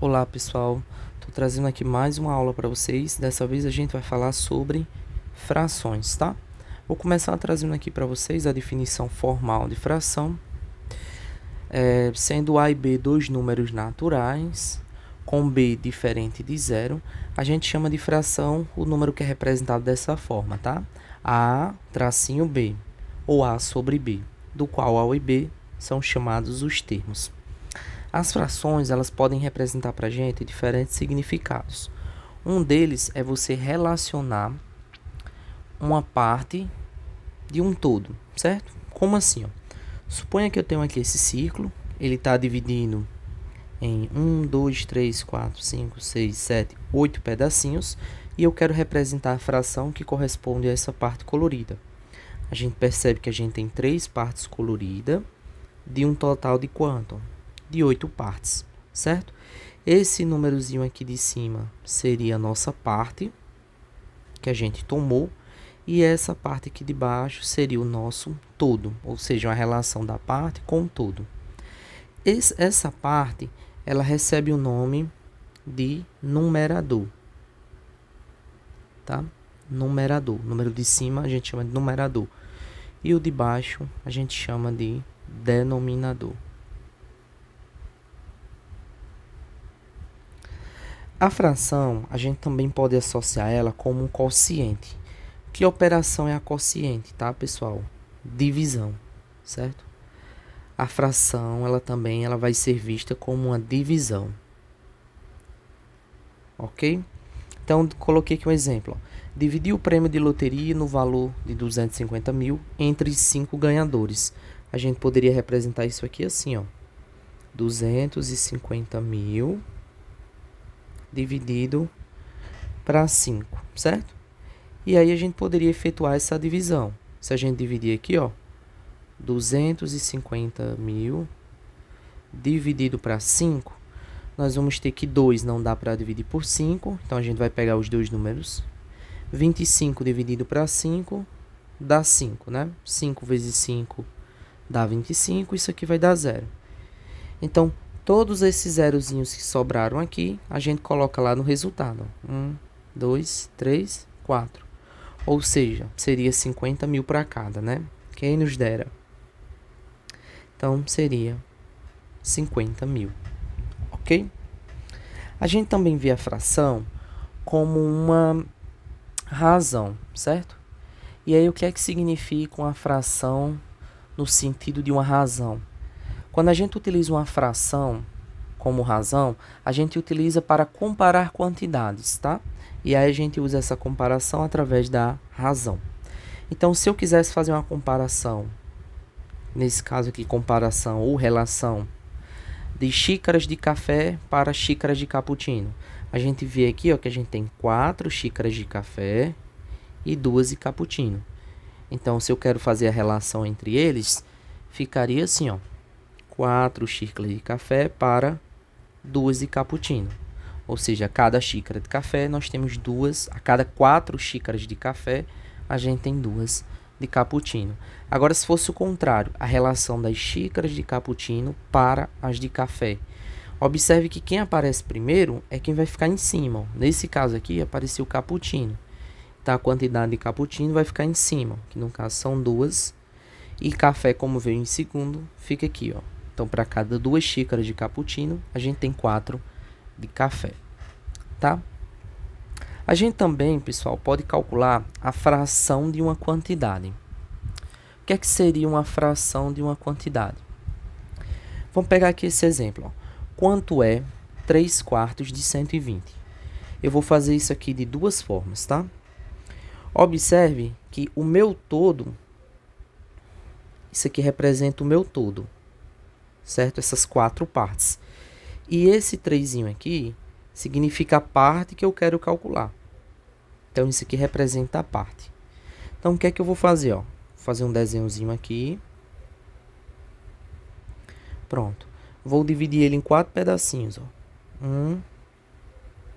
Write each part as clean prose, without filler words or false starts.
Olá pessoal, estou trazendo aqui mais uma aula para vocês. Dessa vez a gente vai falar sobre frações, tá? Vou começar trazendo aqui para vocês a definição formal de fração. Sendo A e B dois números naturais, com B diferente de zero, a gente chama de fração o número que é representado dessa forma, tá? A tracinho B, ou A sobre B, do qual A e B são chamados os termos. As frações, elas podem representar para a gente diferentes significados. Um deles é você relacionar uma parte de um todo, certo? Como assim? Suponha que eu tenho aqui esse círculo, ele está dividindo em 1, 2, 3, 4, 5, 6, 7, 8 pedacinhos, e eu quero representar a fração que corresponde a essa parte colorida. A gente percebe que a gente tem 3 partes coloridas, de um total de quanto? De 8 partes, certo? Esse númerozinho aqui de cima seria a nossa parte que a gente tomou, e essa parte aqui de baixo seria o nosso todo, ou seja, uma relação da parte com o todo. Essa parte, ela recebe o nome de numerador, tá? Numerador. O número de cima a gente chama de numerador, e o de baixo a gente chama de denominador. A fração, a gente também pode associar ela como um quociente. Que operação é a quociente, tá, pessoal? Divisão, certo? A fração, ela também vai ser vista como uma divisão. Ok? Então, coloquei aqui um exemplo. Dividir o prêmio de loteria no valor de 250 mil entre 5 ganhadores. A gente poderia representar isso aqui assim, ó. 250 mil dividido para 5, certo? E aí a gente poderia efetuar essa divisão. Se a gente dividir aqui, ó, 250 mil dividido para 5, nós vamos ter que 2 não dá para dividir por 5, então a gente vai pegar os dois números. 25 dividido para 5 dá 5, né? 5 vezes 5 dá 25, isso aqui vai dar 0. Então, todos esses zerozinhos que sobraram aqui, a gente coloca lá no resultado. 1, 2, 3, 4. Ou seja, seria 50 mil para cada, né? Quem nos dera? Então, seria 50 mil. Ok? A gente também vê a fração como uma razão, certo? E aí, o que é que significa uma fração no sentido de uma razão? Quando a gente utiliza uma fração como razão, a gente utiliza para comparar quantidades, tá? E aí a gente usa essa comparação através da razão. Então, se eu quisesse fazer uma comparação, nesse caso aqui, comparação ou relação de xícaras de café para xícaras de cappuccino, a gente vê aqui, ó, que a gente tem 4 xícaras de café e 2 de cappuccino. Então, se eu quero fazer a relação entre eles, ficaria assim, ó. 4 xícaras de café para 2 de cappuccino. Ou seja, a cada xícara de café nós temos 2, a cada 4 xícaras de café a gente tem 2 de cappuccino. Agora, se fosse o contrário, a relação das xícaras de cappuccino para as de café. Observe que quem aparece primeiro é quem vai ficar em cima. Nesse caso aqui, apareceu o cappuccino. Então, a quantidade de cappuccino vai ficar em cima, que no caso são 2. E café, como veio em segundo, fica aqui, ó. Então, para cada 2 xícaras de cappuccino, a gente tem 4 de café, tá? A gente também, pessoal, pode calcular a fração de uma quantidade. O que é que seria uma fração de uma quantidade? Vamos pegar aqui esse exemplo, ó. Quanto é 3 quartos de 120? Eu vou fazer isso aqui de duas formas, tá? Observe que o meu todo, isso aqui representa o meu todo, certo? Essas 4 partes. E esse 3 aqui significa a parte que eu quero calcular. Então, isso aqui representa a parte. Então, o que é que eu vou fazer? Ó? Vou fazer um desenhozinho aqui. Pronto. Vou dividir ele em 4 pedacinhos. 1,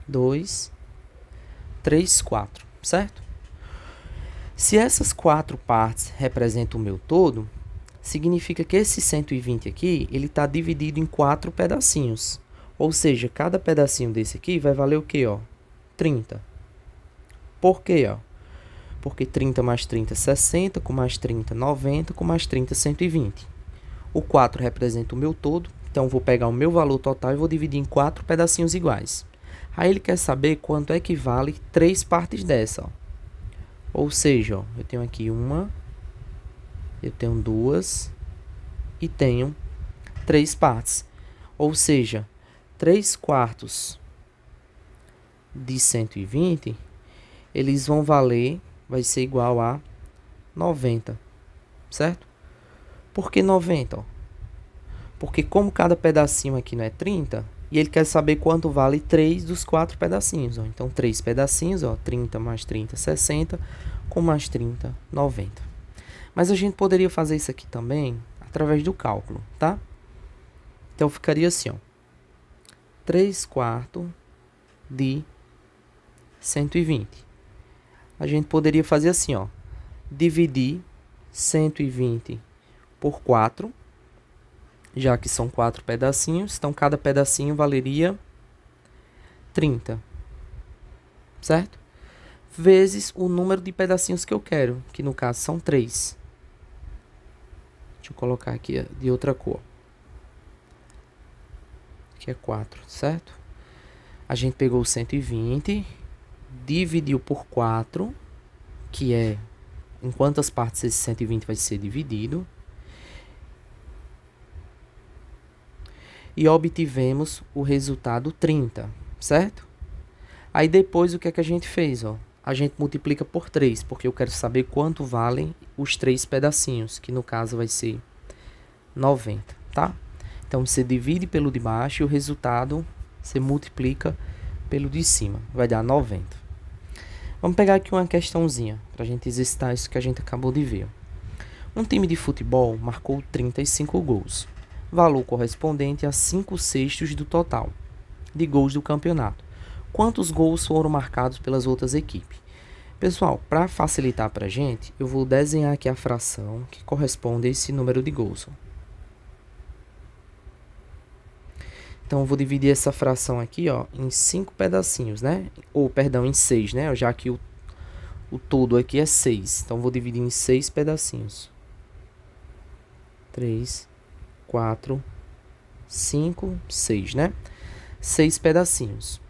2, 3, 4. Certo? Se essas 4 partes representam o meu todo, significa que esse 120 aqui, ele está dividido em 4 pedacinhos. Ou seja, cada pedacinho desse aqui vai valer o quê, ó? 30. Por quê, ó? Porque 30 mais 30 é 60, com mais 30 90, com mais 30 120. O 4 representa o meu todo, então vou pegar o meu valor total e vou dividir em 4 pedacinhos iguais. Aí ele quer saber quanto é que vale 3 partes dessa, ó. Ou seja, ó, eu tenho aqui uma, eu tenho 2 e tenho 3 partes. Ou seja, 3 quartos de 120, eles vão valer, vai ser igual a 90, certo? Por que 90? Ó? Porque como cada pedacinho aqui não é 30, e ele quer saber quanto vale 3 dos 4 pedacinhos. Ó. Então, 3 pedacinhos, ó, 30 mais 30, 60, com mais 30, 90. Mas a gente poderia fazer isso aqui também através do cálculo, tá? Então, ficaria assim, ó. 3 quartos de 120. A gente poderia fazer assim, ó. Dividir 120 por 4, já que são 4 pedacinhos. Então, cada pedacinho valeria 30, certo? Vezes o número de pedacinhos que eu quero, que no caso são 3. Deixa eu colocar aqui de outra cor. Aqui é 4, certo? A gente pegou o 120, dividiu por 4, que é em quantas partes esse 120 vai ser dividido. E obtivemos o resultado 30, certo? Aí depois o que é que a gente fez, ó? A gente multiplica por 3, porque eu quero saber quanto valem os 3 pedacinhos, que no caso vai ser 90, tá? Então você divide pelo de baixo e o resultado você multiplica pelo de cima, vai dar 90. Vamos pegar aqui uma questãozinha, para a gente exercitar isso que a gente acabou de ver. Um time de futebol marcou 35 gols, valor correspondente a 5/6 do total de gols do campeonato. Quantos gols foram marcados pelas outras equipes? Pessoal, para facilitar para a gente, eu vou desenhar aqui a fração que corresponde a esse número de gols. Então, eu vou dividir essa fração aqui, ó, em 5 pedacinhos, né? Ou, perdão, em 6, né? Já que o todo aqui é 6. Então, eu vou dividir em 6 pedacinhos. 3, 4, 5, 6, né? 6 pedacinhos.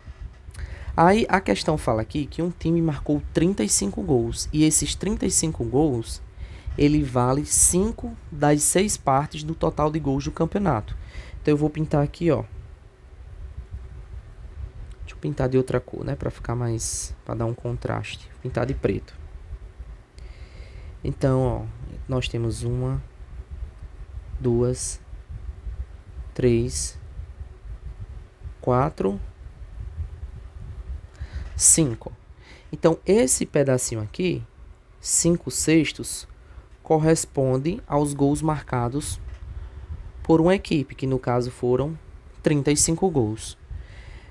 Aí, a questão fala aqui que um time marcou 35 gols. E esses 35 gols, ele vale 5 das 6 partes do total de gols do campeonato. Então, eu vou pintar aqui, ó. Deixa eu pintar de outra cor, né? Para ficar mais... para dar um contraste. Vou pintar de preto. Então, ó. Nós temos 1, 2, 3, 4, 5. Então, esse pedacinho aqui, 5/6, corresponde aos gols marcados por uma equipe, que no caso foram 35 gols.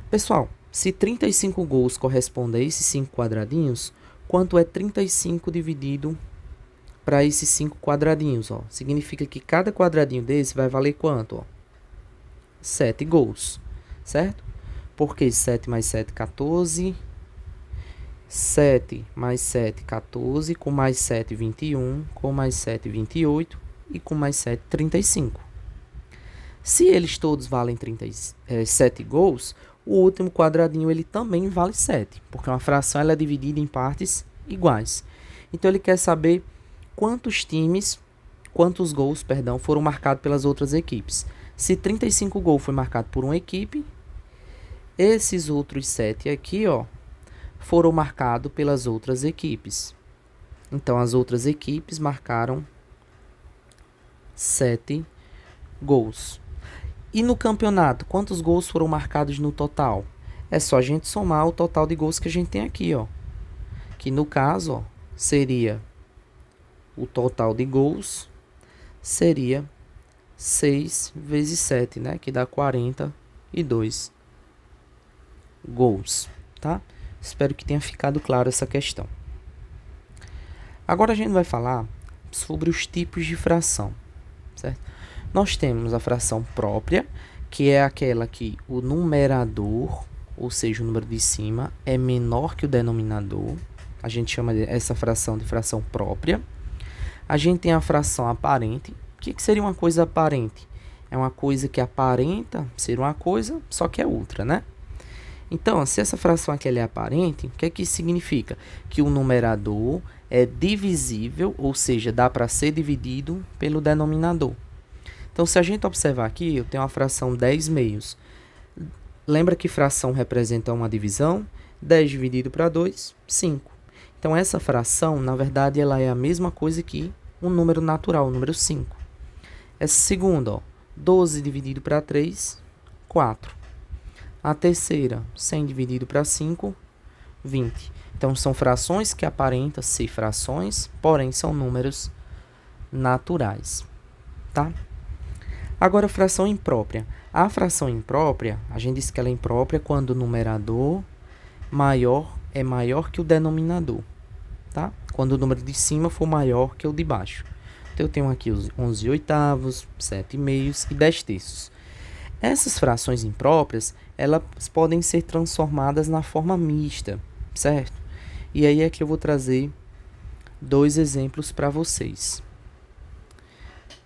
Pessoal, se 35 gols correspondem a esses 5 quadradinhos, quanto é 35 dividido para esses 5 quadradinhos? Ó? Significa que cada quadradinho desse vai valer quanto? Ó? 7 gols, certo? Porque 7 mais 7, 14... 7 mais 7, 14, com mais 7, 21, com mais 7, 28 e com mais 7, 35. Se eles todos valem 7 gols, o último quadradinho ele também vale 7, porque uma fração ela é dividida em partes iguais. Então ele quer saber quantos gols, foram marcados pelas outras equipes. Se 35 gols foi marcado por uma equipe, esses outros 7 aqui, ó, foram marcados pelas outras equipes. Então, as outras equipes marcaram 7 gols. E no campeonato, quantos gols foram marcados no total? É só a gente somar o total de gols que a gente tem aqui, ó. Que no caso, ó, seria o total de gols seria 6 vezes 7, né? Que dá 42 gols, tá? Espero que tenha ficado claro essa questão. Agora a gente vai falar sobre os tipos de fração, certo? Nós temos a fração própria, que é aquela que o numerador, ou seja, o número de cima, é menor que o denominador. A gente chama essa fração de fração própria. A gente tem a fração aparente. O que seria uma coisa aparente? É uma coisa que aparenta ser uma coisa, só que é outra, né? Então, se essa fração aqui é aparente, o que é que isso significa? Que o numerador é divisível, ou seja, dá para ser dividido pelo denominador. Então, se a gente observar aqui, eu tenho uma fração 10 meios. Lembra que fração representa uma divisão? 10 dividido para 2, 5. Então, essa fração, na verdade, ela é a mesma coisa que um número natural, o número 5. Essa segunda, ó, 12 dividido para 3, 4. A terceira, 100 dividido para 5, 20. Então, são frações que aparentam ser frações, porém são números naturais, tá? Agora, fração imprópria. A fração imprópria, a gente diz que ela é imprópria quando o numerador é maior que o denominador, tá? Quando o número de cima for maior que o de baixo. Então, eu tenho aqui os 11 oitavos, 7 meios e 10 terços. Essas frações impróprias, elas podem ser transformadas na forma mista, certo? E aí é que eu vou trazer 2 exemplos para vocês.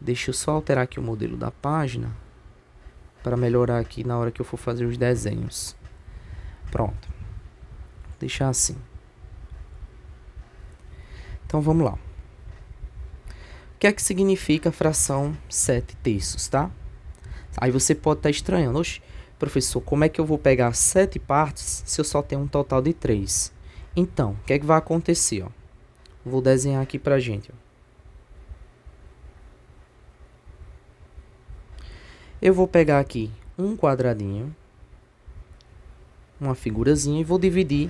Deixa eu só alterar aqui o modelo da página para melhorar aqui na hora que eu for fazer os desenhos. Pronto. Deixar assim. Então, vamos lá. O que é que significa a fração 7 terços, tá? Aí você pode estar estranhando. Oxe, professor, como é que eu vou pegar 7 partes se eu só tenho um total de 3? Então, o que é que vai acontecer? Ó? Vou desenhar aqui pra gente. Ó. Eu vou pegar aqui um quadradinho, uma figurazinha, e vou dividir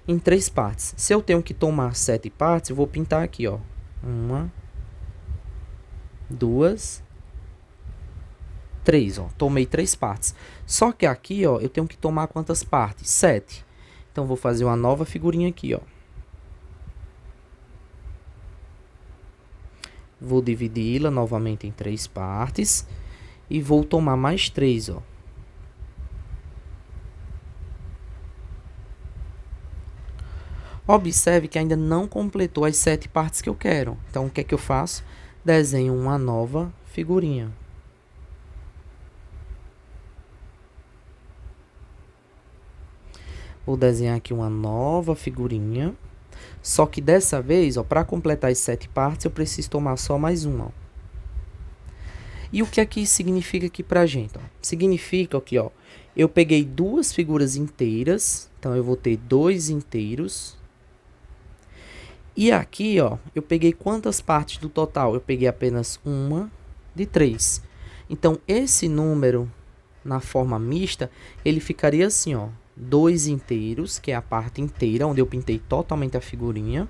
em 3 partes. Se eu tenho que tomar 7 partes, eu vou pintar aqui, ó. 1, 2, 3, ó. Tomei 3 partes. Só que aqui, ó, eu tenho que tomar quantas partes? 7. Então, vou fazer uma nova figurinha aqui, ó. Vou dividi-la novamente em 3 partes. E vou tomar mais 3, ó. Observe que ainda não completou as 7 partes que eu quero. Então, o que é que eu faço? Desenho uma nova figurinha. Vou desenhar aqui uma nova figurinha. Só que dessa vez, ó, para completar as 7 partes, eu preciso tomar só mais uma. Ó. E o que é que isso significa aqui pra gente? Ó? Significa que, ó, eu peguei 2 figuras inteiras. Então, eu vou ter 2 inteiros. E aqui, ó, eu peguei quantas partes do total? Eu peguei apenas uma de 3. Então, esse número, na forma mista, ele ficaria assim, ó. 2 inteiros, que é a parte inteira, onde eu pintei totalmente a figurinha.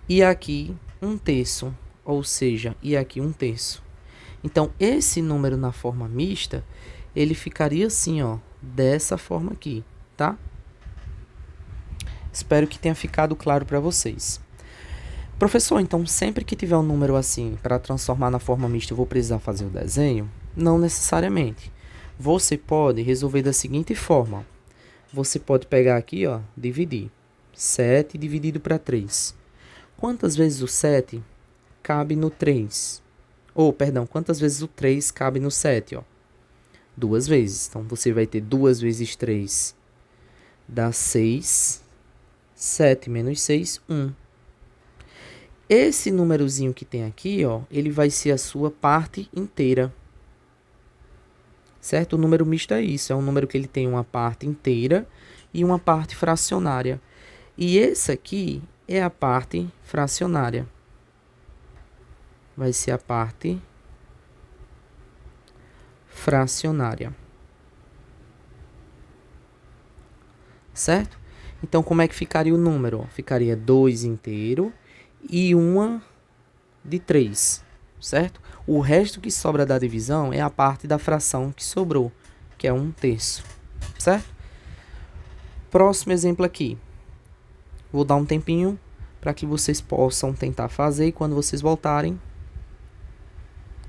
E aqui, 1 terço, ou seja, e aqui 1 terço. Então, esse número na forma mista, ele ficaria assim, ó, dessa forma aqui, tá? Espero que tenha ficado claro para vocês. Professor, então sempre que tiver um número assim para transformar na forma mista, eu vou precisar fazer o desenho? Não necessariamente. Você pode resolver da seguinte forma. Você pode pegar aqui, ó, dividir. 7 dividido para 3. Quantas vezes o 7 cabe no 3? Ou, perdão, quantas vezes o 3 cabe no 7, ó? 2 vezes. Então, você vai ter 2 vezes 3 dá 6. 7 menos 6, 1. Esse númerozinho que tem aqui, ó, ele vai ser a sua parte inteira. Certo? O número misto é isso. É um número que ele tem uma parte inteira e uma parte fracionária. E esse aqui é a parte fracionária. Vai ser a parte fracionária. Certo? Então, como é que ficaria o número? Ficaria 2 inteiro e uma de 3, certo? O resto que sobra da divisão é a parte da fração que sobrou, que é 1 terço, certo? Próximo exemplo aqui. Vou dar um tempinho para que vocês possam tentar fazer e quando vocês voltarem,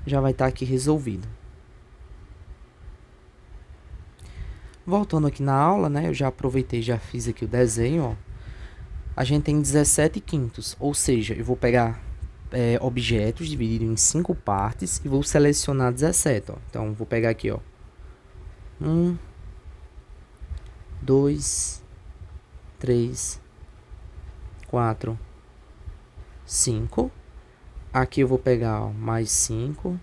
já vai estar aqui resolvido. Voltando aqui na aula, né? Eu já aproveitei, já fiz aqui o desenho, ó. A gente tem 17 quintos, ou seja, eu vou pegar objetos divididos em 5 partes e vou selecionar 17, ó. Então, vou pegar aqui, ó. 1, 2, 3, 4, 5. Aqui eu vou pegar, ó, mais 5.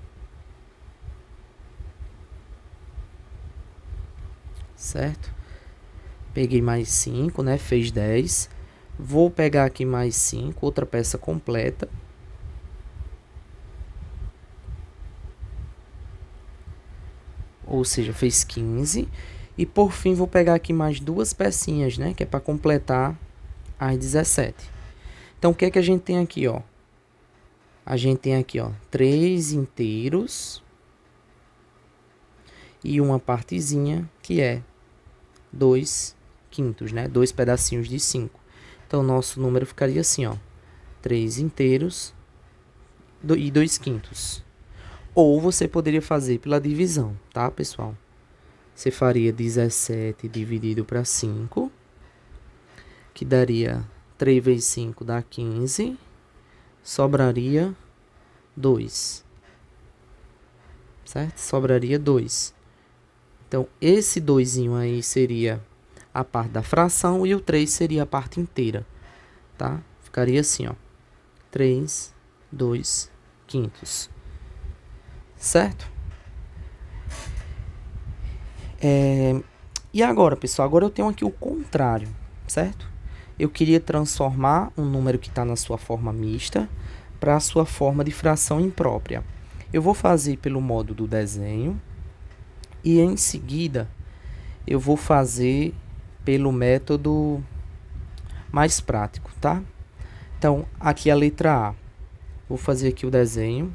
Certo? Peguei mais 5, né? Fez 10. Vou pegar aqui mais 5, outra peça completa. Ou seja, fez 15. E por fim, vou pegar aqui mais 2 pecinhas, né? Que é para completar as 17. Então, o que é que a gente tem aqui, ó? A gente tem aqui, ó, 3 inteiros e uma partezinha que é 2 quintos, né? 2 pedacinhos de 5. Então, nosso número ficaria assim, ó. 3 inteiros e 2 quintos. Ou você poderia fazer pela divisão, tá, pessoal? Você faria 17 dividido para 5, que daria 3 vezes 5 dá 15. Sobraria 2. Certo? Sobraria 2. Então, esse 2 aí seria a parte da fração e o 3 seria a parte inteira, tá? Ficaria assim, ó. 3, 2 quintos. Certo? E agora, pessoal? Agora eu tenho aqui o contrário, certo? Eu queria transformar um número que está na sua forma mista para a sua forma de fração imprópria. Eu vou fazer pelo modo do desenho e em seguida eu vou fazer pelo método mais prático, tá? Então, aqui a letra A. Vou fazer aqui o desenho.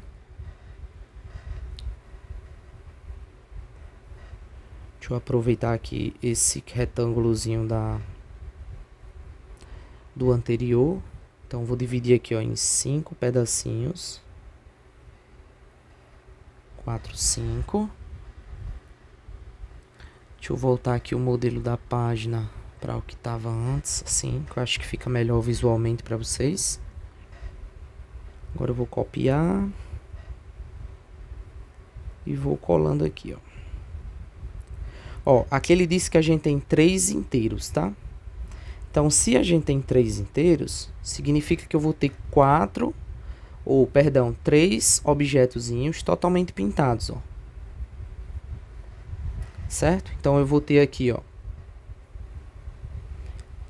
Deixa eu aproveitar aqui esse retângulozinho do anterior. Então, vou dividir aqui, ó, em 5 pedacinhos. 4, 5. Deixa eu voltar aqui o modelo da página para o que estava antes, assim, que eu acho que fica melhor visualmente para vocês. Agora eu vou copiar e vou colando aqui, ó. Ó, aqui ele disse que a gente tem 3 inteiros, tá? Então, se a gente tem 3 inteiros, significa que eu vou ter 3 objetozinhos totalmente pintados, ó. Certo? Então, eu vou ter aqui, ó,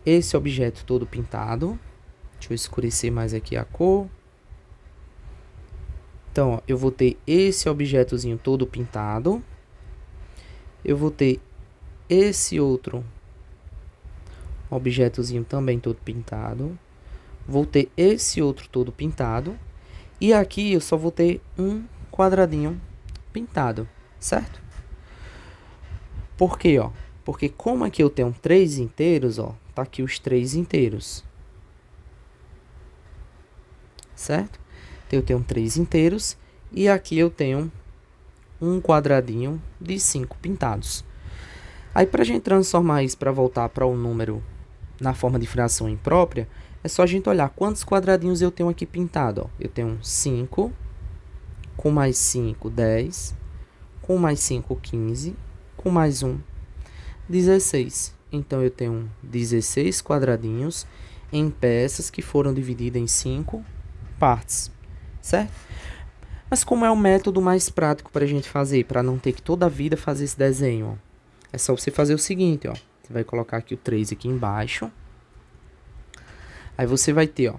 esse objeto todo pintado. Deixa eu escurecer mais aqui a cor. Então, ó, eu vou ter esse objetozinho todo pintado. Eu vou ter esse outro objetozinho também todo pintado. Vou ter esse outro todo pintado. E aqui eu só vou ter um quadradinho pintado, certo? Por quê, ó? Porque como aqui eu tenho 3 inteiros, ó, tá aqui os 3 inteiros. Certo? Então, eu tenho 3 inteiros e aqui eu tenho um quadradinho de 5 pintados. Aí, para a gente transformar isso para voltar para o número na forma de fração imprópria, é só a gente olhar quantos quadradinhos eu tenho aqui pintado, ó. Eu tenho 5, com mais 5, 10, com mais 5, 15, com mais 1, 16. Então, eu tenho 16 quadradinhos em peças que foram divididas em 5 partes, certo? Mas como é o método mais prático para a gente fazer, para não ter que toda a vida fazer esse desenho, ó, é só você fazer o seguinte, ó. Você vai colocar aqui o 3 aqui embaixo. Aí você vai ter, ó.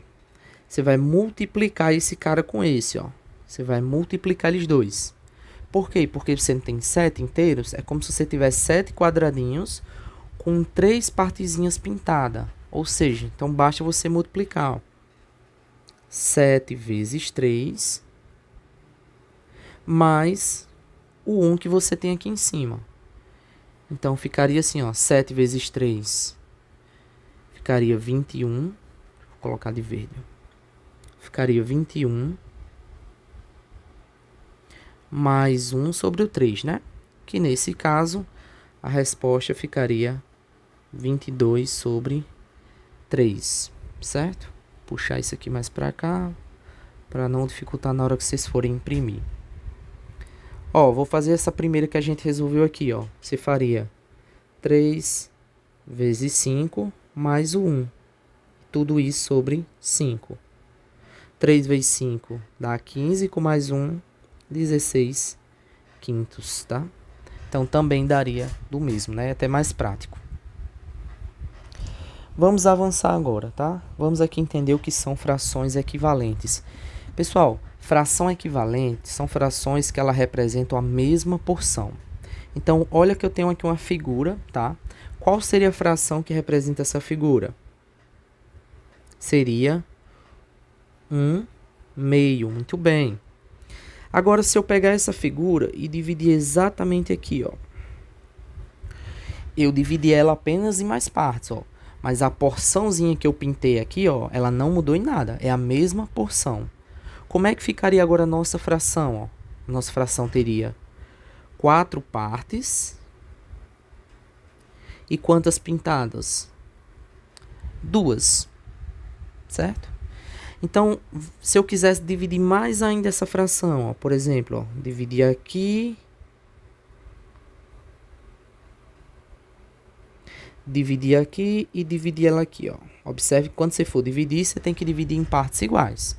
Você vai multiplicar esse cara com esse, ó. Você vai multiplicar eles dois. Por quê? Porque você tem 7 inteiros. É como se você tivesse 7 quadradinhos com 3 partezinhas pintadas. Ou seja, então basta você multiplicar, ó. 7 vezes 3 mais o 1 que você tem aqui em cima. Então, ficaria assim, ó, 7 vezes 3 ficaria 21. Vou colocar de verde. Ficaria 21 mais 1 sobre o 3, né? Que nesse caso, a resposta ficaria 22 sobre 3, certo? Puxar isso aqui mais para cá, para não dificultar na hora que vocês forem imprimir. Ó, vou fazer essa primeira que a gente resolveu aqui, ó. Você faria 3 vezes 5 mais o 1. Tudo isso sobre 5. 3 vezes 5 dá 15, com mais 1, 16 quintos, tá? Então, também daria do mesmo, né? Até mais prático. Vamos avançar agora, tá? Vamos aqui entender o que são frações equivalentes. Pessoal, fração equivalente são frações que ela representam a mesma porção. Então, olha que eu tenho aqui uma figura, tá? Qual seria a fração que representa essa figura? Seria 1/2, muito bem. Agora, se eu pegar essa figura e dividir exatamente aqui, ó. Eu dividi ela apenas em mais partes, ó. Mas a porçãozinha que eu pintei aqui, ó, ela não mudou em nada. É a mesma porção. Como é que ficaria agora a nossa fração, ó? Nossa fração teria 4 partes. E quantas pintadas? 2. Certo? Então, se eu quisesse dividir mais ainda essa fração, ó, por exemplo, ó, dividir aqui, dividir aqui e dividir ela aqui, ó. Observe que quando você for dividir, você tem que dividir em partes iguais.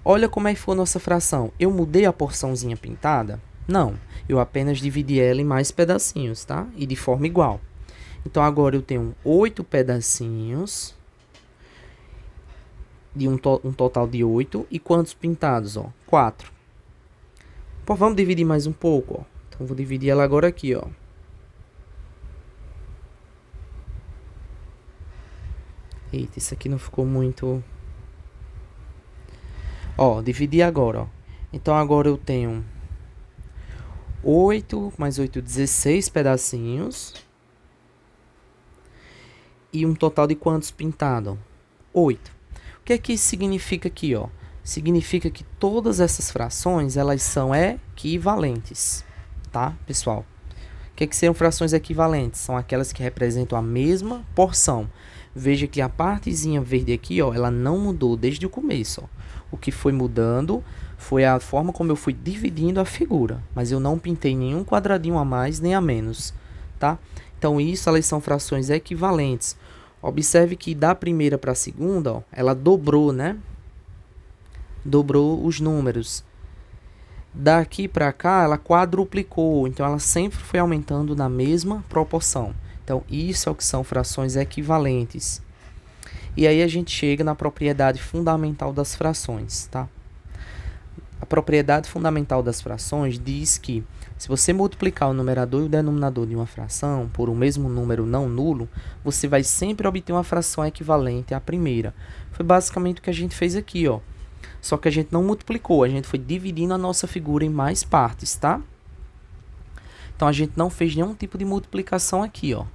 Olha como é que foi a nossa fração. Eu mudei a porçãozinha pintada? Não, eu apenas dividi ela em mais pedacinhos, tá? E de forma igual. Então, agora eu tenho 8 pedacinhos, de um total de 8. E quantos pintados, ó? 4. Pô, vamos dividir mais um pouco, ó. Então, vou dividir ela agora aqui, ó. Eita, isso aqui não ficou muito... Ó, dividi agora, ó. Então, agora eu tenho 8 mais 8, 16 pedacinhos. E um total de quantos pintados? 8. O que é que isso significa aqui, ó? Significa que todas essas frações, elas são equivalentes, tá, pessoal? O que é que seriam frações equivalentes? São aquelas que representam a mesma porção. Veja que a partezinha verde aqui, ó, ela não mudou desde o começo, ó. O que foi mudando foi a forma como eu fui dividindo a figura, mas eu não pintei nenhum quadradinho a mais nem a menos, tá? Então, isso, elas são frações equivalentes. Observe que da primeira para a segunda, ó, ela dobrou, né? Dobrou os números. Daqui para cá, ela quadruplicou. Então, ela sempre foi aumentando na mesma proporção. Então, isso é o que são frações equivalentes. E aí, a gente chega na propriedade fundamental das frações, tá? A propriedade fundamental das frações diz que se você multiplicar o numerador e o denominador de uma fração por um mesmo número não nulo, você vai sempre obter uma fração equivalente à primeira. Foi basicamente o que a gente fez aqui, ó. Só que a gente não multiplicou, a gente foi dividindo a nossa figura em mais partes, tá? Então, a gente não fez nenhum tipo de multiplicação aqui, ó.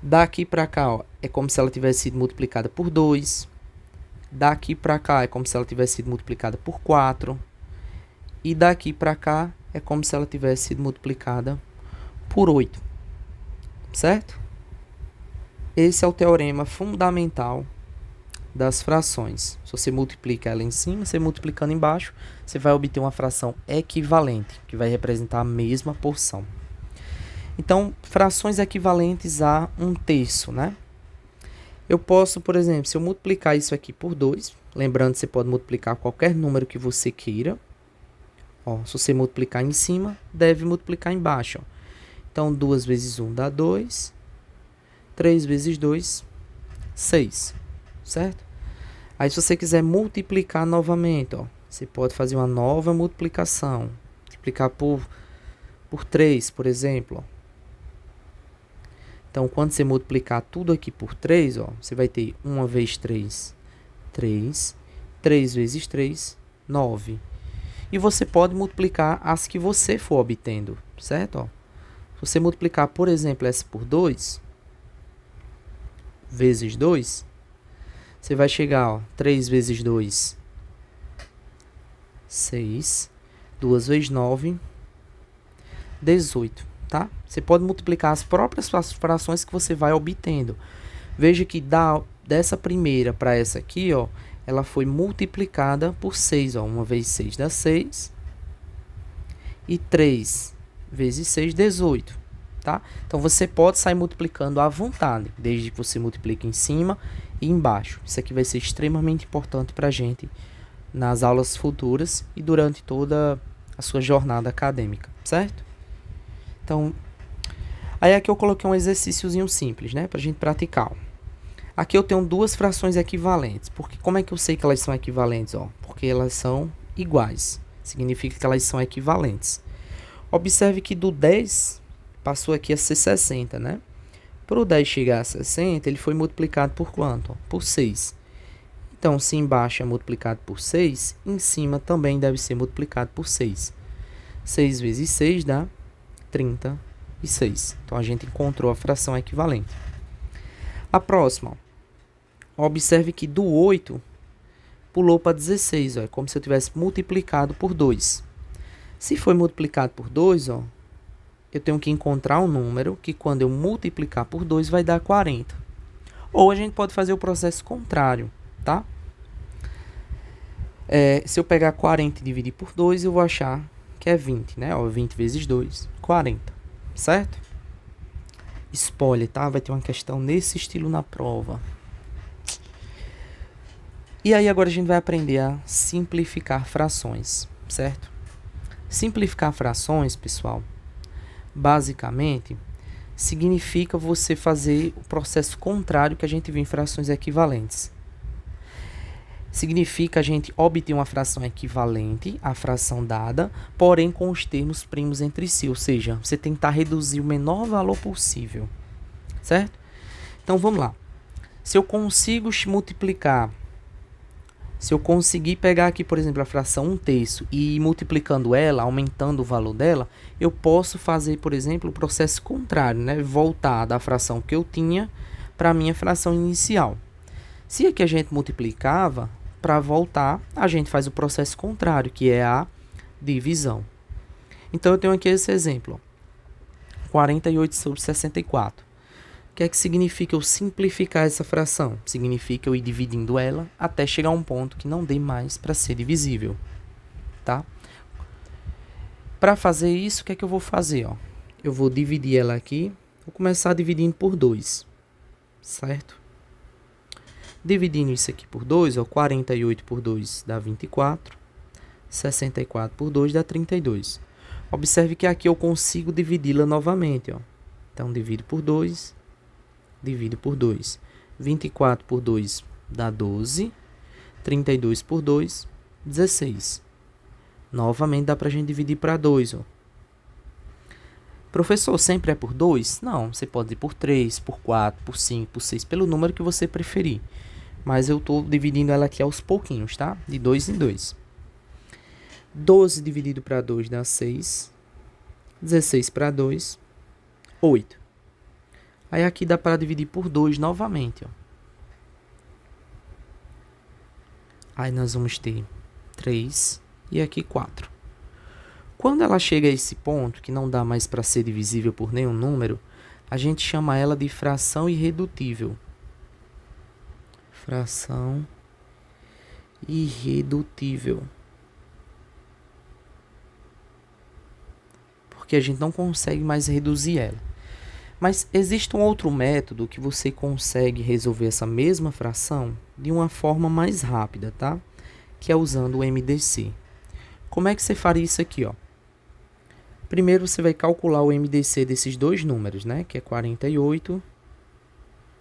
Daqui para cá, ó, é como se ela tivesse sido multiplicada por 2. Daqui para cá é como se ela tivesse sido multiplicada por 4. E daqui para cá é como se ela tivesse sido multiplicada por 8. Certo? Esse é o teorema fundamental das frações. Se você multiplica ela em cima, você multiplicando embaixo, você vai obter uma fração equivalente, que vai representar a mesma porção. Então, frações equivalentes a 1/3, né? Eu posso, por exemplo, se eu multiplicar isso aqui por 2, lembrando que você pode multiplicar qualquer número que você queira. Ó, se você multiplicar em cima, deve multiplicar embaixo. Ó. Então, 2 vezes 1 dá 2. 3 vezes 2, 6. Certo? Aí, se você quiser multiplicar novamente, ó, você pode fazer uma nova multiplicação. Multiplicar por 3, por exemplo. Ó. Então, quando você multiplicar tudo aqui por 3, ó, você vai ter 1 vezes 3, 3. 3 vezes 3, 9. E você pode multiplicar as que você for obtendo, certo? Ó, se você multiplicar, por exemplo, essa por 2, vezes 2, você vai chegar, ó, 3 vezes 2, 6. 2 vezes 9, 18. tá? Você pode multiplicar as próprias frações que você vai obtendo. Veja que dessa primeira para essa aqui, ó, ela foi multiplicada por 6, ó. 1 vezes 6 dá 6. E 3 vezes 6, 18, tá? Então, você pode sair multiplicando à vontade, desde que você multiplique em cima e embaixo. Isso aqui vai ser extremamente importante para a gente nas aulas futuras e durante toda a sua jornada acadêmica, certo? Então, aí aqui eu coloquei um exercíciozinho simples, né, para a gente praticar. Aqui eu tenho duas frações equivalentes. Porque como é que eu sei que elas são equivalentes? Ó? Porque elas são iguais. Significa que elas são equivalentes. Observe que do 10 passou aqui a ser 60, né? Para o 10 chegar a 60, ele foi multiplicado por quanto? Ó? Por 6. Então, se embaixo é multiplicado por 6, em cima também deve ser multiplicado por 6. 6 vezes 6 dá 36. Então, a gente encontrou a fração equivalente. A próxima, ó. Observe que do 8 pulou para 16, ó. É como se eu tivesse multiplicado por 2. Se foi multiplicado por 2, ó, eu tenho que encontrar um número que quando eu multiplicar por 2 vai dar 40. Ou a gente pode fazer o processo contrário, tá? Se eu pegar 40 e dividir por 2, eu vou achar que é 20, né? Ó, 20 vezes 2, 40, certo? Spoiler, tá? Vai ter uma questão nesse estilo na prova. E aí agora a gente vai aprender a simplificar frações, certo? Simplificar frações, pessoal, basicamente, significa você fazer o processo contrário que a gente viu em frações equivalentes. Significa a gente obter uma fração equivalente à fração dada, porém com os termos primos entre si, ou seja, você tentar reduzir o menor valor possível, certo? Então vamos lá. Se eu consigo multiplicar, se eu conseguir pegar aqui, por exemplo, a fração 1/3 e ir multiplicando ela, aumentando o valor dela, eu posso fazer, por exemplo, o processo contrário, né? Voltar da fração que eu tinha para a minha fração inicial. Se aqui a gente multiplicava, para voltar, a gente faz o processo contrário, que é a divisão. Então, eu tenho aqui esse exemplo. 48 sobre 64. O que é que significa eu simplificar essa fração? Significa eu ir dividindo ela até chegar a um ponto que não dê mais para ser divisível, tá? Para fazer isso, o que é que eu vou fazer? Ó? Eu vou dividir ela aqui, vou começar dividindo por 2, certo? Dividindo isso aqui por 2, ó, 48 por 2 dá 24, 64 por 2 dá 32. Observe que aqui eu consigo dividi-la novamente, ó. Então, divido por 2. Divido por 2. 24 por 2 dá 12. 32 por 2, 16. Novamente dá para a gente dividir para 2. Ó. Professor, sempre é por 2? Não, você pode ir por 3, por 4, por 5, por 6, pelo número que você preferir. Mas eu estou dividindo ela aqui aos pouquinhos, tá? De 2 em 2. 12 dividido para 2 dá 6. 16 para 2, 8. Aí aqui dá para dividir por 2 novamente, ó. Aí nós vamos ter 3 e aqui 4. Quando ela chega a esse ponto, que não dá mais para ser divisível por nenhum número, a gente chama ela de fração irredutível. Fração irredutível. Porque a gente não consegue mais reduzir ela. Mas existe um outro método que você consegue resolver essa mesma fração de uma forma mais rápida, tá? Que é usando o MDC. Como é que você faria isso aqui, ó? Primeiro você vai calcular o MDC desses dois números, né? Que é 48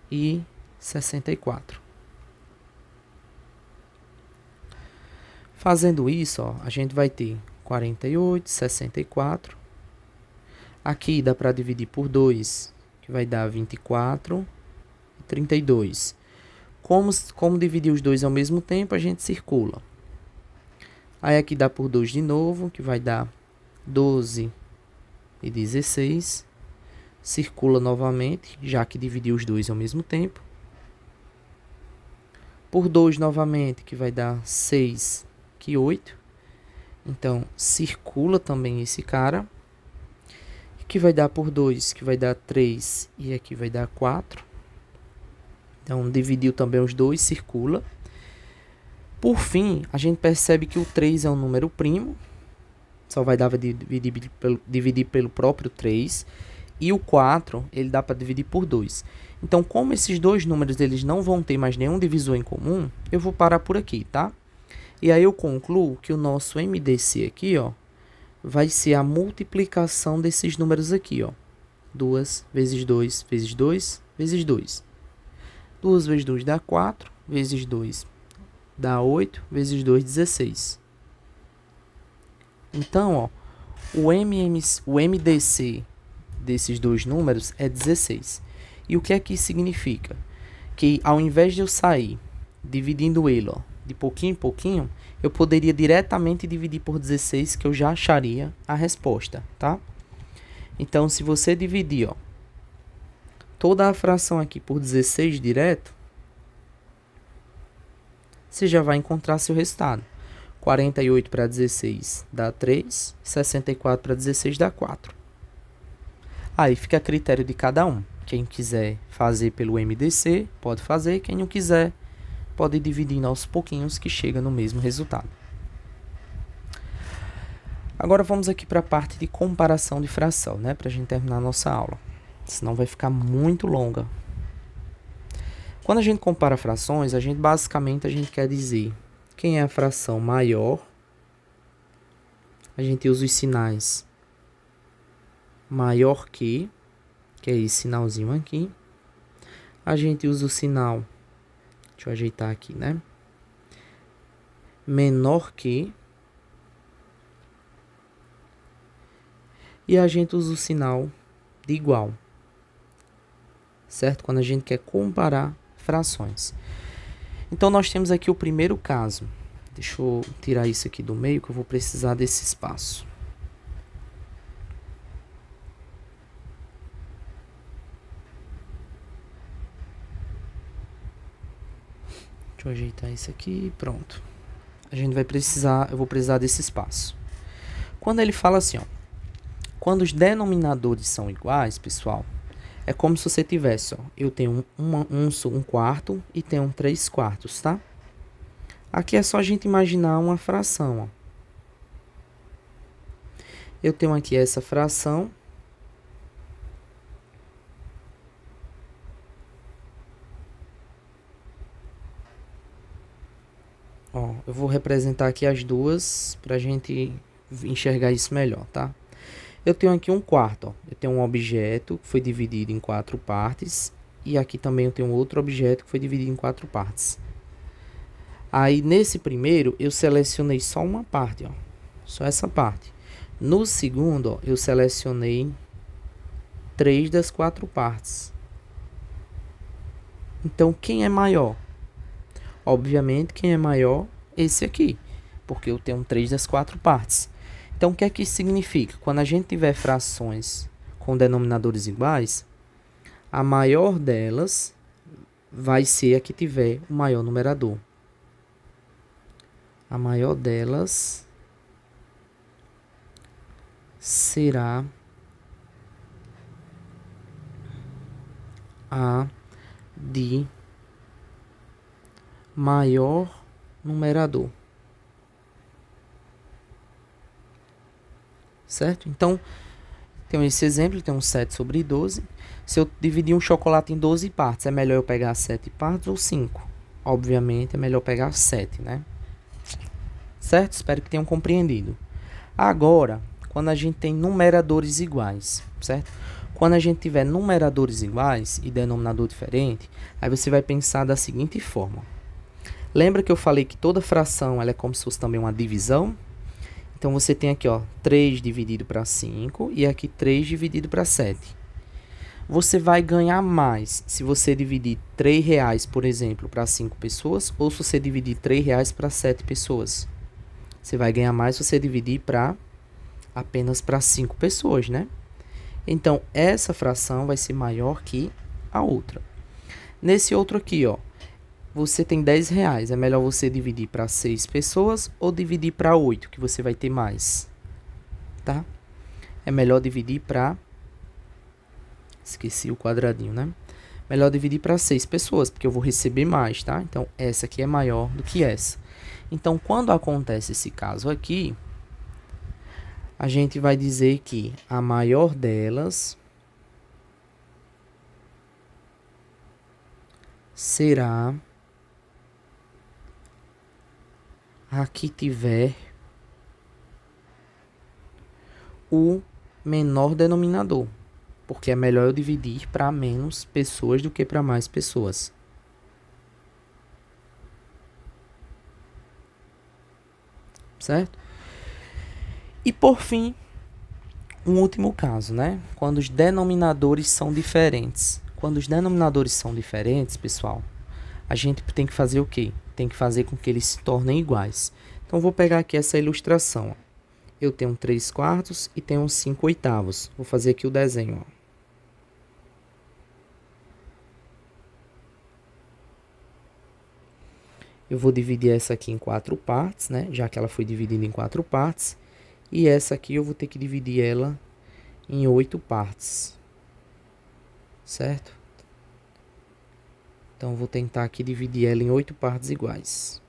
e 64. Fazendo isso, ó, a gente vai ter 48, 64. Aqui dá para dividir por 2, que vai dar 24 e 32. Como dividir os dois ao mesmo tempo, a gente circula. Aí aqui dá por 2 de novo, que vai dar 12 e 16. Circula novamente, já que dividiu os dois ao mesmo tempo. Por 2 novamente, que vai dar 6 e 8. Então, circula também esse cara. Aqui vai dar por 2, que vai dar 3, e aqui vai dar 4. Então, dividiu também os dois, circula. Por fim, a gente percebe que o 3 é um número primo, só vai dar para dividir pelo próprio 3. E o 4, ele dá para dividir por 2. Então, como esses dois números eles não vão ter mais nenhum divisor em comum, eu vou parar por aqui, tá? E aí eu concluo que o nosso MDC aqui, ó, vai ser a multiplicação desses números aqui, ó. 2 vezes 2 vezes 2 vezes 2. 2 vezes 2 dá 4, vezes 2 dá 8, vezes 2, 16. Então, ó, o MDC desses dois números é 16. E o que é que isso significa? Que ao invés de eu sair dividindo ele, ó, de pouquinho em pouquinho, eu poderia diretamente dividir por 16, que eu já acharia a resposta, tá? Então, se você dividir, ó, toda a fração aqui por 16 direto, você já vai encontrar seu resultado. 48 para 16 dá 3, 64 para 16 dá 4. Aí fica a critério de cada um. Quem quiser fazer pelo MDC, pode fazer. Quem não quiser, pode dividir aos pouquinhos que chega no mesmo resultado. Agora vamos aqui para a parte de comparação de fração, né? Para a gente terminar a nossa aula. Senão vai ficar muito longa. Quando a gente compara frações, a gente quer dizer quem é a fração maior. A gente usa os sinais maior que é esse sinalzinho aqui. A gente usa o sinal, deixa eu ajeitar aqui, né? Menor que. E a gente usa o sinal de igual. Certo? Quando a gente quer comparar frações. Então, nós temos aqui o primeiro caso. Deixa eu tirar isso aqui do meio, que eu vou precisar desse espaço. Deixa eu ajeitar isso aqui, pronto. Eu vou precisar desse espaço. Quando ele fala assim, ó, quando os denominadores são iguais, pessoal, é como se você tivesse, ó, eu tenho um quarto e tenho 3 quartos, tá? Aqui é só a gente imaginar uma fração, ó. Eu tenho aqui essa fração. Ó, eu vou representar aqui as duas para a gente enxergar isso melhor, tá? Eu tenho aqui um quarto, ó. Eu tenho um objeto que foi dividido em 4 partes. E aqui também eu tenho outro objeto que foi dividido em 4 partes. Aí, nesse primeiro, eu selecionei só uma parte, ó. Só essa parte. No segundo, ó, eu selecionei 3 das 4 partes. Então, quem é maior? Obviamente, quem é maior? Esse aqui. Porque eu tenho 3 das 4 partes. Então, o que é que isso significa? Quando a gente tiver frações com denominadores iguais, a maior delas vai ser a que tiver o maior numerador. A maior delas será a de maior numerador. Certo? Então, tem esse exemplo, tem um 7 sobre 12. Se eu dividir um chocolate em 12 partes, é melhor eu pegar 7 partes ou 5? Obviamente, é melhor pegar 7, né? Certo? Espero que tenham compreendido. Agora, quando a gente tem numeradores iguais, certo? Quando a gente tiver numeradores iguais e denominador diferente, aí você vai pensar da seguinte forma. Lembra que eu falei que toda fração ela é como se fosse também uma divisão? Então, você tem aqui, ó, 3 dividido para 5 e aqui 3 dividido para 7. Você vai ganhar mais se você dividir R$3, por exemplo, para 5 pessoas ou se você dividir R$3 para 7 pessoas. Você vai ganhar mais se você dividir apenas para 5 pessoas, né? Então, essa fração vai ser maior que a outra. Nesse outro aqui, ó, você tem R$10. É melhor você dividir para 6 pessoas ou dividir para 8, que você vai ter mais, tá? É melhor dividir para Esqueci o quadradinho, né? Melhor dividir para 6 pessoas, porque eu vou receber mais, tá? Então, essa aqui é maior do que essa. Então, quando acontece esse caso aqui, a gente vai dizer que a maior delas será a que tiver o menor denominador, porque é melhor eu dividir para menos pessoas do que para mais pessoas. Certo? E por fim, um último caso, né? Quando os denominadores são diferentes. Quando os denominadores são diferentes, pessoal, a gente tem que fazer o quê? Tem que fazer com que eles se tornem iguais. Então, vou pegar aqui essa ilustração. Ó. Eu tenho 3/4 e tenho 5/8. Vou fazer aqui o desenho. Ó. Eu vou dividir essa aqui em 4 partes, né? Já que ela foi dividida em 4 partes. E essa aqui eu vou ter que dividir ela em 8 partes. Certo? Então, vou tentar aqui dividir ela em 8 partes iguais.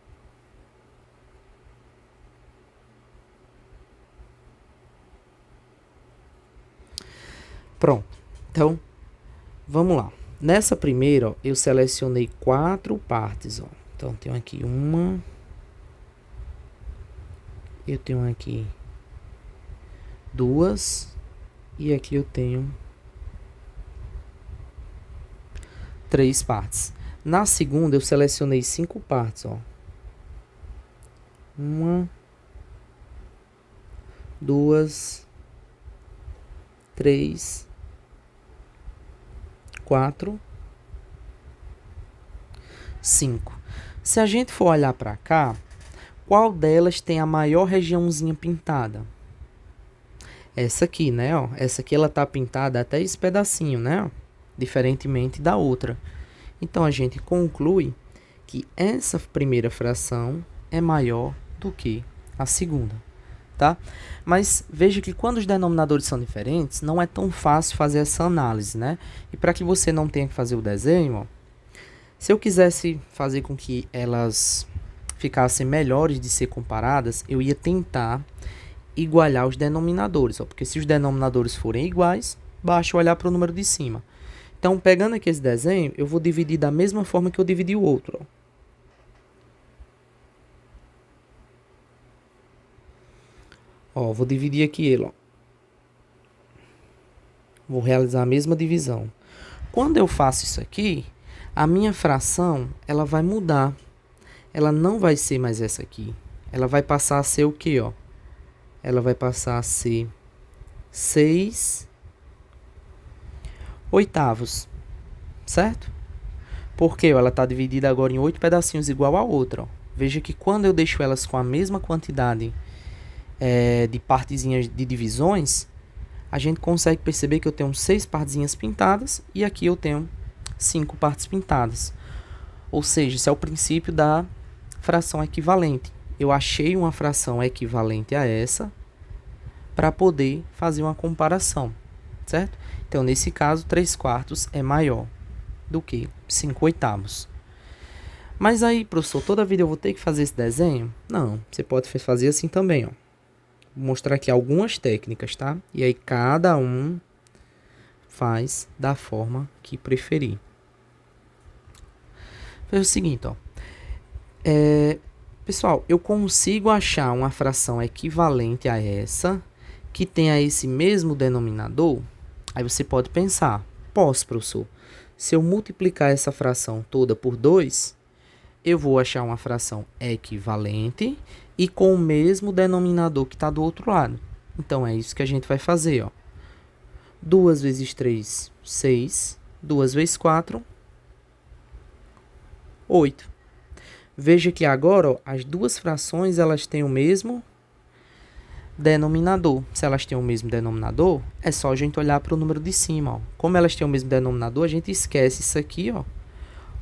Pronto. Então, vamos lá. Nessa primeira, ó, eu selecionei 4 partes. Ó. Então, tenho aqui uma. Eu tenho aqui 2. E aqui eu tenho 3 partes. Na segunda, eu selecionei 5 partes, ó. 1, 2, 3, 4, 5. Se a gente for olhar para cá, qual delas tem a maior regiãozinha pintada? Essa aqui, né? Ó. Essa aqui ela tá pintada até esse pedacinho, né? Ó. Diferentemente da outra. Então, a gente conclui que essa primeira fração é maior do que a segunda, tá? Mas veja que quando os denominadores são diferentes, não é tão fácil fazer essa análise, né? E para que você não tenha que fazer o desenho, ó, se eu quisesse fazer com que elas ficassem melhores de ser comparadas, eu ia tentar igualar os denominadores, ó, porque se os denominadores forem iguais, basta olhar para o número de cima. Então, pegando aqui esse desenho, eu vou dividir da mesma forma que eu dividi o outro. Ó, vou dividir aqui ele. Ó. Vou realizar a mesma divisão. Quando eu faço isso aqui, a minha fração ela vai mudar. Ela não vai ser mais essa aqui. Ela vai passar a ser o quê? Ó? Ela vai passar a ser 6/8, certo? Porque ó, ela está dividida agora em 8 pedacinhos igual a outra. Ó. Veja que quando eu deixo elas com a mesma quantidade de partezinhas de divisões, a gente consegue perceber que eu tenho 6 partezinhas pintadas e aqui eu tenho 5 partes pintadas. Ou seja, isso é o princípio da fração equivalente. Eu achei uma fração equivalente a essa para poder fazer uma comparação, certo? Então, nesse caso, 3/4 é maior do que 5/8. Mas aí, professor, toda vida eu vou ter que fazer esse desenho? Não, você pode fazer assim também, ó. Vou mostrar aqui algumas técnicas, tá? E aí, cada um faz da forma que preferir. Faz o seguinte, ó. Pessoal, eu consigo achar uma fração equivalente a essa, que tenha esse mesmo denominador? Aí você pode pensar, posso, professor. Se eu multiplicar essa fração toda por 2, eu vou achar uma fração equivalente e com o mesmo denominador que está do outro lado. Então, é isso que a gente vai fazer, ó. 2 vezes 3, 6. 2 vezes 4, 8. Veja que agora, ó, as duas frações elas têm o mesmo denominador. Se elas têm o mesmo denominador, é só a gente olhar para o número de cima. Ó. Como elas têm o mesmo denominador, a gente esquece isso aqui. Ó.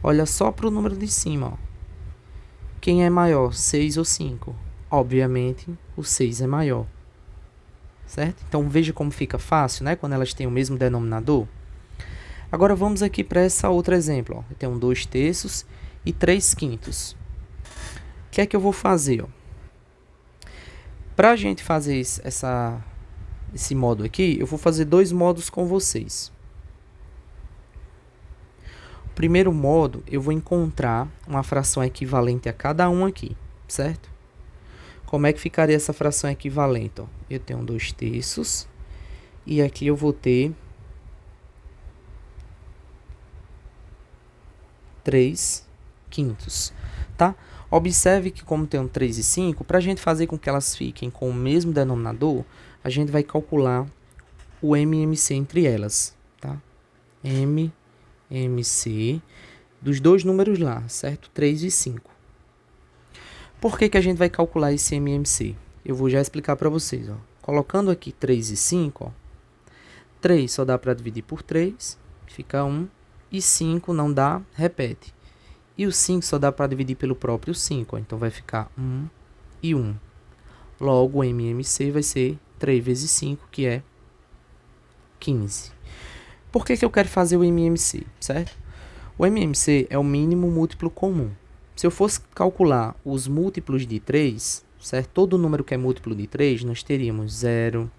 Olha só para o número de cima. Ó. Quem é maior, 6 ou 5? Obviamente, o 6 é maior. Certo? Então, veja como fica fácil, né? Quando elas têm o mesmo denominador. Agora vamos aqui para essa outra exemplo. Ó. Eu tenho 2/3 e 3/5. O que é que eu vou fazer? Para a gente fazer esse modo aqui, eu vou fazer 2 modos com vocês. O primeiro modo, eu vou encontrar uma fração equivalente a cada um aqui, certo? Como é que ficaria essa fração equivalente? Ó? Eu tenho 2/3 e aqui eu vou ter 3/5, tá? Observe que como tem 3 e 5, para a gente fazer com que elas fiquem com o mesmo denominador, a gente vai calcular o MMC entre elas, tá? MMC dos dois números lá, certo? 3 e 5. Por que que a gente vai calcular esse MMC? Eu vou já explicar para vocês, ó. Colocando aqui 3 e 5, ó. 3 só dá para dividir por 3, fica 1. E 5 não dá, repete. E o 5 só dá para dividir pelo próprio 5, ó. Então vai ficar 1 e 1. Logo, o MMC vai ser 3 vezes 5, que é 15. Por que que eu quero fazer o MMC, certo? O MMC é o mínimo múltiplo comum. Se eu fosse calcular os múltiplos de 3, certo? Todo número que é múltiplo de 3, nós teríamos 0,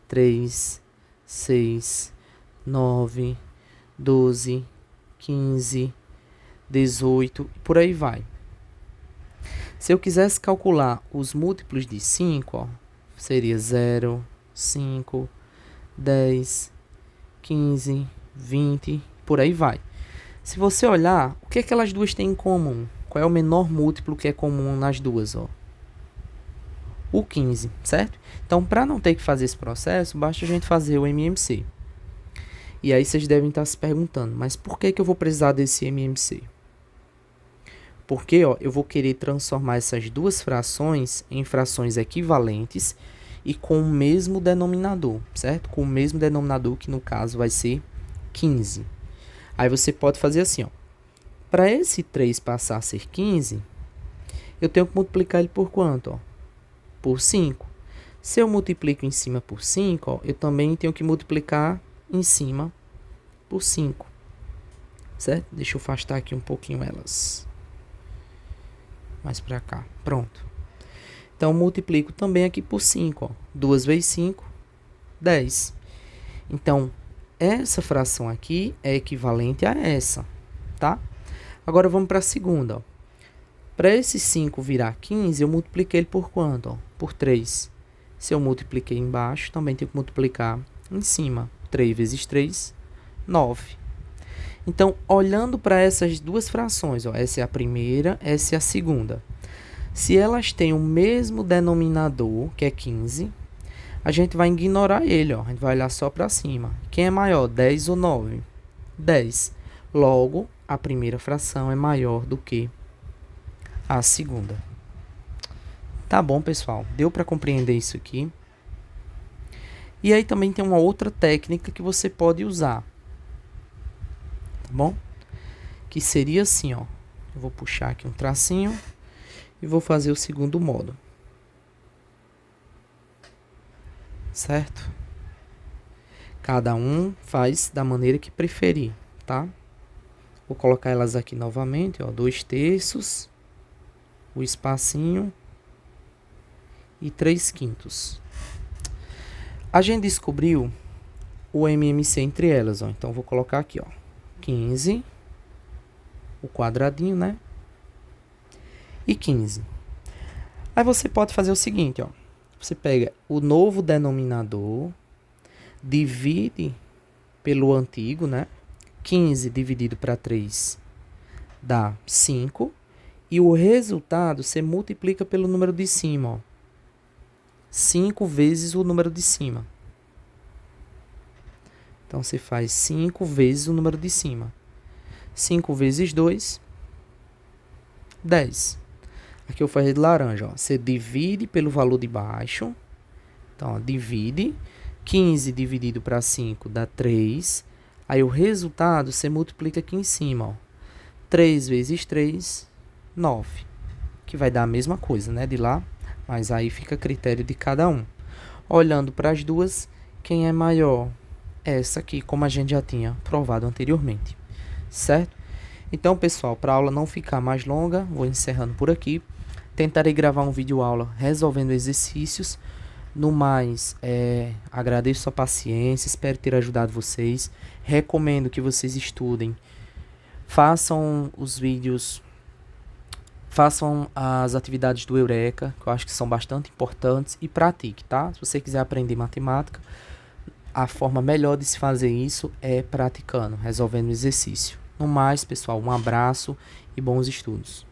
3, 6, 9, 12, 15, 18, e por aí vai. Se eu quisesse calcular os múltiplos de 5, ó, seria 0, 5, 10, 15, 20, por aí vai. Se você olhar, o que elas duas têm em comum? Qual é o menor múltiplo que é comum nas duas? Ó? O 15, certo? Então, para não ter que fazer esse processo, basta a gente fazer o MMC. E aí vocês devem estar se perguntando, mas por que que eu vou precisar desse MMC? Porque ó, eu vou querer transformar essas duas frações em frações equivalentes e com o mesmo denominador, certo? Com o mesmo denominador, que no caso vai ser 15. Aí você pode fazer assim, ó. Para esse 3 passar a ser 15, eu tenho que multiplicar ele por quanto? Ó? Por 5. Se eu multiplico em cima por 5, ó, eu também tenho que multiplicar em cima por 5. Certo? Deixa eu afastar aqui um pouquinho elas. Mais para cá. Pronto. Então, multiplico também aqui por 5. Ó. 2 vezes 5, 10. Então, essa fração aqui é equivalente a essa, tá? Agora, vamos para a segunda. Para esse 5 virar 15, eu multipliquei ele por quanto? Ó? Por 3. Se eu multipliquei embaixo, também tenho que multiplicar em cima. 3 vezes 3, 9. Então, olhando para essas duas frações, ó, essa é a primeira, essa é a segunda. Se elas têm o mesmo denominador, que é 15, a gente vai ignorar ele, ó, a gente vai olhar só para cima. Quem é maior, 10 ou 9? 10. Logo, a primeira fração é maior do que a segunda. Tá bom, pessoal? Deu para compreender isso aqui? E aí também tem uma outra técnica que você pode usar. Tá bom? Que seria assim, ó. Eu vou puxar aqui um tracinho e vou fazer o segundo modo. Certo? Cada um faz da maneira que preferir, tá? Vou colocar elas aqui novamente, ó. 2/3, o espacinho e 3/5. A gente descobriu o MMC entre elas, ó. Então, vou colocar aqui, ó. 15, o quadradinho, né? E 15. Aí você pode fazer o seguinte, ó. Você pega o novo denominador, divide pelo antigo, né? 15 dividido para 3 dá 5. E o resultado você multiplica pelo número de cima, ó. 5 vezes o número de cima. Então, você faz 5 vezes o número de cima. 5 vezes 2, 10. Aqui eu faço de laranja, ó. Você divide pelo valor de baixo. Então, ó, divide. 15 dividido para 5 dá 3. Aí, o resultado você multiplica aqui em cima, ó. 3 vezes 3, 9. Que vai dar a mesma coisa, né? De lá. Mas aí fica a critério de cada um. Olhando para as duas, quem é maior? essa aqui, como a gente já tinha provado anteriormente, certo? Então, pessoal, para a aula não ficar mais longa, vou encerrando por aqui. Tentarei gravar um vídeo aula resolvendo exercícios. No mais, agradeço a paciência, espero ter ajudado vocês. Recomendo que vocês estudem, façam os vídeos, façam as atividades do Eureka, que eu acho que são bastante importantes, e pratique, tá? Se você quiser aprender matemática, a forma melhor de se fazer isso é praticando, resolvendo o exercício. No mais, pessoal, um abraço e bons estudos.